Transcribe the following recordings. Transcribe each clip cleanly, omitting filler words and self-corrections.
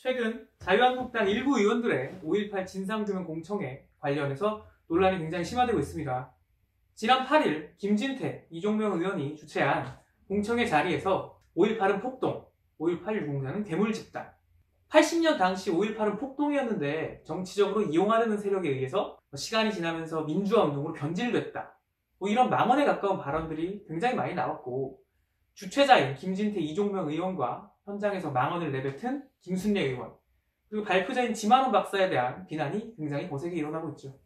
최근 자유한국당 일부 의원들의 5.18 진상규명 공청회 관련해서 논란이 굉장히 심화되고 있습니다. 지난 8일 김진태, 이종명 의원이 주최한 공청회 자리에서 5.18은 폭동, 5.18 유공자는 괴물 집단, 80년 당시 5.18은 폭동이었는데 정치적으로 이용하려는 세력에 의해서 시간이 지나면서 민주화 운동으로 변질됐다, 이런 망언에 가까운 발언들이 굉장히 많이 나왔고, 주최자인 김진태, 이종명 의원과 현장에서 망언을 내뱉은 김순례 의원, 그리고 발표자인 지만원 박사에 대한 비난이 굉장히 거세게 일어나고 있죠.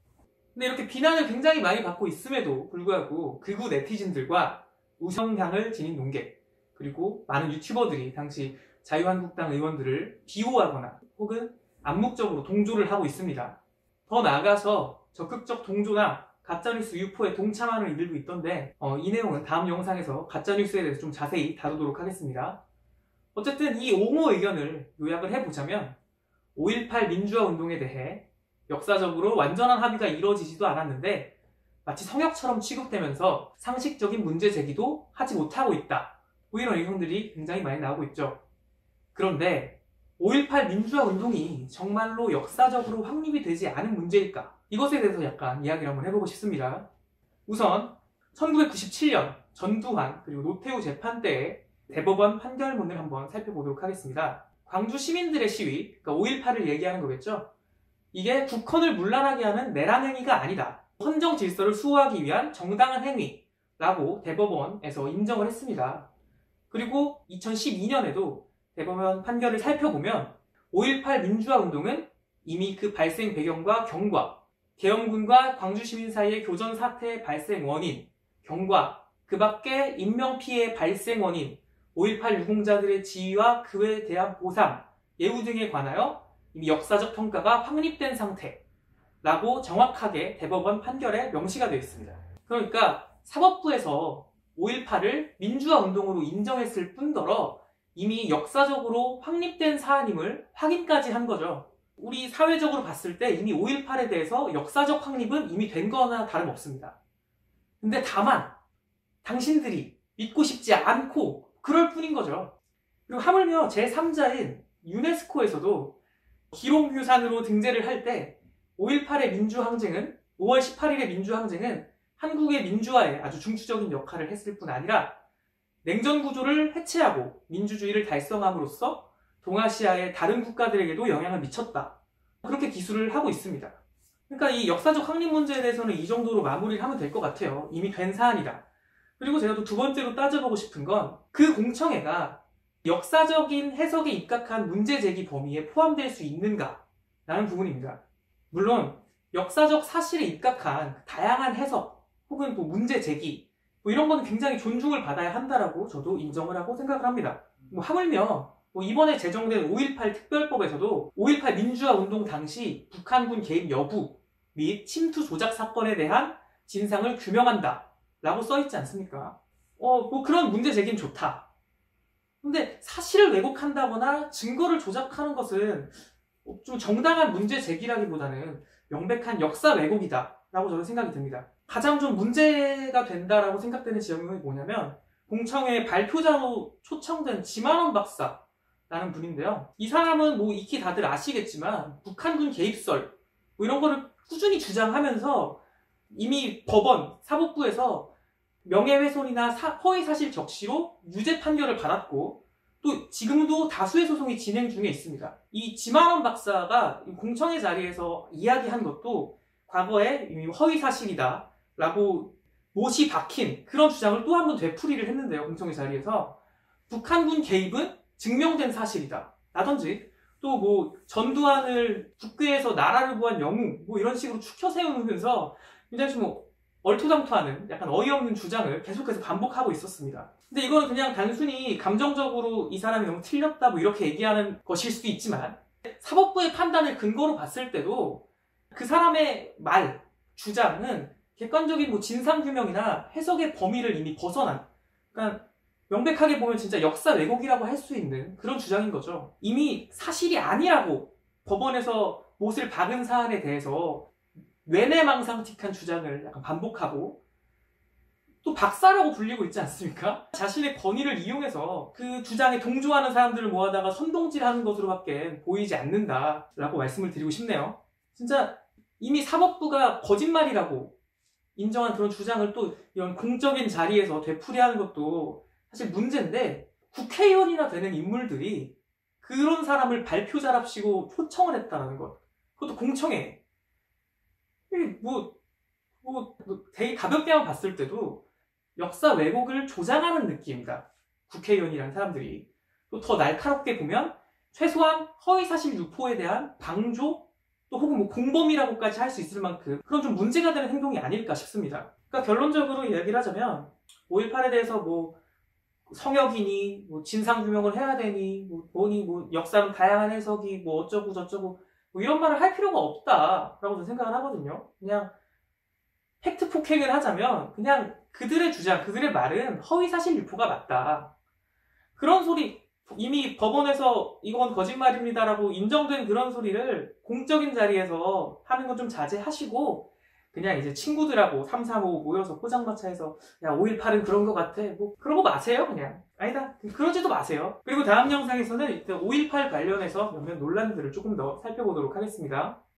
근데 이렇게 비난을 굉장히 많이 받고 있음에도 불구하고 극우 네티즌들과 우성향을 지닌 논객, 그리고 많은 유튜버들이 당시 자유한국당 의원들을 비호하거나 혹은 암묵적으로 동조를 하고 있습니다. 더 나아가서 적극적 동조나 가짜뉴스 유포에 동참하는 이들도 있던데 이 내용은 다음 영상에서 가짜뉴스에 대해서 좀 자세히 다루도록 하겠습니다. 어쨌든 이 옹호 의견을 요약을 해보자면 5.18 민주화 운동에 대해 역사적으로 완전한 합의가 이루어지지도 않았는데 마치 성역처럼 취급되면서 상식적인 문제 제기도 하지 못하고 있다, 이런 의견들이 굉장히 많이 나오고 있죠. 그런데 5.18 민주화 운동이 정말로 역사적으로 확립이 되지 않은 문제일까? 이것에 대해서 약간 이야기를 한번 해보고 싶습니다. 우선 1997년 전두환 그리고 노태우 재판 때의 대법원 판결문을 한번 살펴보도록 하겠습니다. 광주 시민들의 시위, 그러니까 5.18을 얘기하는 거겠죠? 이게 국헌을 문란하게 하는 내란 행위가 아니다, 헌정 질서를 수호하기 위한 정당한 행위라고 대법원에서 인정을 했습니다. 그리고 2012년에도 대법원 판결을 살펴보면 5.18 민주화 운동은 이미 그 발생 배경과 경과, 계엄군과 광주 시민 사이의 교전 사태의 발생 원인, 경과, 그 밖에 인명피해 발생 원인, 5.18 유공자들의 지위와 그에 대한 보상, 예우 등에 관하여 이미 역사적 평가가 확립된 상태라고 정확하게 대법원 판결에 명시가 되어 있습니다. 그러니까 사법부에서 5.18을 민주화 운동으로 인정했을 뿐더러 이미 역사적으로 확립된 사안임을 확인까지 한 거죠. 우리 사회적으로 봤을 때 이미 5.18에 대해서 역사적 확립은 이미 된 거나 다름없습니다. 근데 다만 당신들이 믿고 싶지 않고 그럴 뿐인 거죠. 그리고 하물며 제3자인 유네스코에서도 기록유산으로 등재를 할 때 5.18의 민주항쟁은, 5월 18일의 민주항쟁은 한국의 민주화에 아주 중추적인 역할을 했을 뿐 아니라 냉전 구조를 해체하고 민주주의를 달성함으로써 동아시아의 다른 국가들에게도 영향을 미쳤다, 그렇게 기술을 하고 있습니다. 그러니까 이 역사적 확립 문제에 대해서는 이 정도로 마무리를 하면 될 것 같아요. 이미 된 사안이다. 그리고 제가 또 두 번째로 따져보고 싶은 건 그 공청회가 역사적인 해석에 입각한 문제 제기 범위에 포함될 수 있는가 라는 부분입니다. 물론 역사적 사실에 입각한 다양한 해석 혹은 또 문제 제기, 이런 건 굉장히 존중을 받아야 한다라고 저도 인정을 하고 생각을 합니다. 하물며 이번에 제정된 5.18 특별법에서도 5.18 민주화 운동 당시 북한군 개입 여부 및 침투 조작 사건에 대한 진상을 규명한다 라고 써있지 않습니까? 그런 문제 제기는 좋다. 근데 사실을 왜곡한다거나 증거를 조작하는 것은 좀 정당한 문제 제기라기보다는 명백한 역사 왜곡이다 라고 저는 생각이 듭니다. 가장 좀 문제가 된다라고 생각되는 지점이 뭐냐면 공청회 발표자로 초청된 지만원 박사라는 분인데요. 이 사람은 익히 다들 아시겠지만 북한군 개입설 이런 거를 꾸준히 주장하면서 이미 법원, 사법부에서 명예훼손이나 허위사실 적시로 유죄 판결을 받았고 또 지금도 다수의 소송이 진행 중에 있습니다. 이 지만원 박사가 공청회 자리에서 이야기한 것도 과거에 이미 허위사실이다 라고 못이 박힌 그런 주장을 또 한 번 되풀이를 했는데요. 공청회 자리에서 북한군 개입은 증명된 사실이다 라든지 또 전두환을 국회에서 나라를 구한 영웅 이런 식으로 추켜 세우면서 굉장히 좀 얼토당토하는 약간 어이없는 주장을 계속해서 반복하고 있었습니다. 근데 이거는 그냥 단순히 감정적으로 이 사람이 너무 틀렸다 이렇게 얘기하는 것일 수도 있지만 사법부의 판단을 근거로 봤을 때도 그 사람의 말, 주장은 객관적인 진상규명이나 해석의 범위를 이미 벗어난, 그러니까 명백하게 보면 진짜 역사 왜곡이라고 할 수 있는 그런 주장인 거죠. 이미 사실이 아니라고 법원에서 못을 박은 사안에 대해서 뇌내망상틱한 주장을 약간 반복하고 또 박사라고 불리고 있지 않습니까? 자신의 권위를 이용해서 그 주장에 동조하는 사람들을 모아다가 선동질하는 것으로밖에 보이지 않는다라고 말씀을 드리고 싶네요. 진짜 이미 사법부가 거짓말이라고 인정한 그런 주장을 또 이런 공적인 자리에서 되풀이하는 것도 사실 문제인데, 국회의원이나 되는 인물들이 그런 사람을 발표자랍시고 초청을 했다는 것, 그것도 공청회. 되게 가볍게만 봤을 때도 역사 왜곡을 조장하는 느낌이다, 국회의원이라는 사람들이. 또 더 날카롭게 보면 최소한 허위사실 유포에 대한 방조, 또 혹은 공범이라고까지 할 수 있을 만큼 그런 좀 문제가 되는 행동이 아닐까 싶습니다. 그러니까 결론적으로 이야기를 하자면 5.18에 대해서 성역이니 진상규명을 해야 되니 역사는 다양한 해석이 어쩌고 저쩌고 이런 말을 할 필요가 없다라고 저는 생각을 하거든요. 그냥 팩트 폭행을 하자면 그냥 그들의 주장, 그들의 말은 허위사실 유포가 맞다, 그런 소리, 이미 법원에서 이건 거짓말입니다라고 인정된 그런 소리를 공적인 자리에서 하는 건 좀 자제하시고, 그냥 이제 친구들하고 3, 4, 5 모여서 포장마차에서 야 5.18은 그런 거 같아, 그런 거 마세요. 그냥 아니다, 그러지도 마세요. 그리고 다음 영상에서는 5.18 관련해서 몇몇 논란들을 조금 더 살펴보도록 하겠습니다.